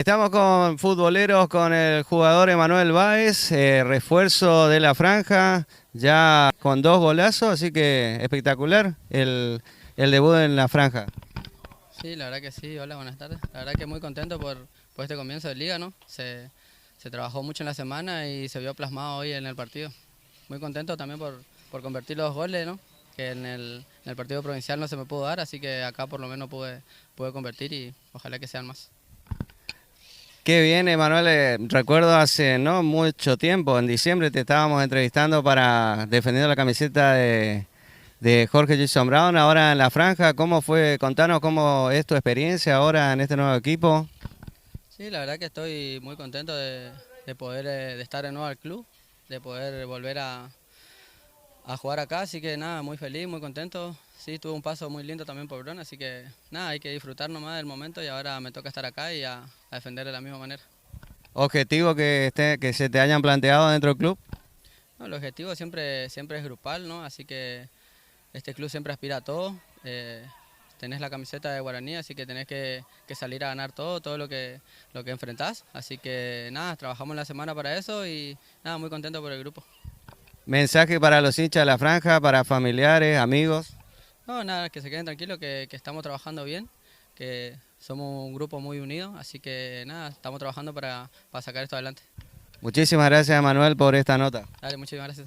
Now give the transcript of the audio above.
Estamos con futboleros, con el jugador Emanuel Báez, refuerzo de la franja, ya con 2 golazos, así que espectacular el debut en la franja. Sí, la verdad que sí. Hola, buenas tardes. La verdad que muy contento por este comienzo de liga, ¿no? Se trabajó mucho en la semana y se vio plasmado hoy en el partido. Muy contento también por convertir los goles, ¿no? Que en el partido provincial no se me pudo dar, así que acá por lo menos pude convertir y ojalá que sean más. Qué bien, Emanuel. Recuerdo hace no mucho tiempo, en diciembre te estábamos entrevistando para defendiendo la camiseta de Jorge Jason Brown, ahora en la franja. ¿Cómo fue? Contanos cómo es tu experiencia ahora en este nuevo equipo. Sí, la verdad que estoy muy contento de poder de estar de nuevo al club, de poder volver a jugar acá, así que nada, muy feliz, muy contento. Sí, tuve un paso muy lindo también por Bron, así que nada, hay que disfrutar nomás del momento y ahora me toca estar acá y a defender de la misma manera. ¿Objetivo que se te hayan planteado dentro del club? No, el objetivo siempre es grupal, ¿no? Así que este club siempre aspira a todo. Tenés la camiseta de Guaraní, así que tenés que salir a ganar todo lo que enfrentás. Así que nada, trabajamos la semana para eso y nada, muy contento por el grupo. Mensaje para los hinchas de la franja, para familiares, amigos. No, nada, que se queden tranquilos, que estamos trabajando bien, que somos un grupo muy unido, así que nada, estamos trabajando para sacar esto adelante. Muchísimas gracias, Manuel, por esta nota. Dale, muchísimas gracias.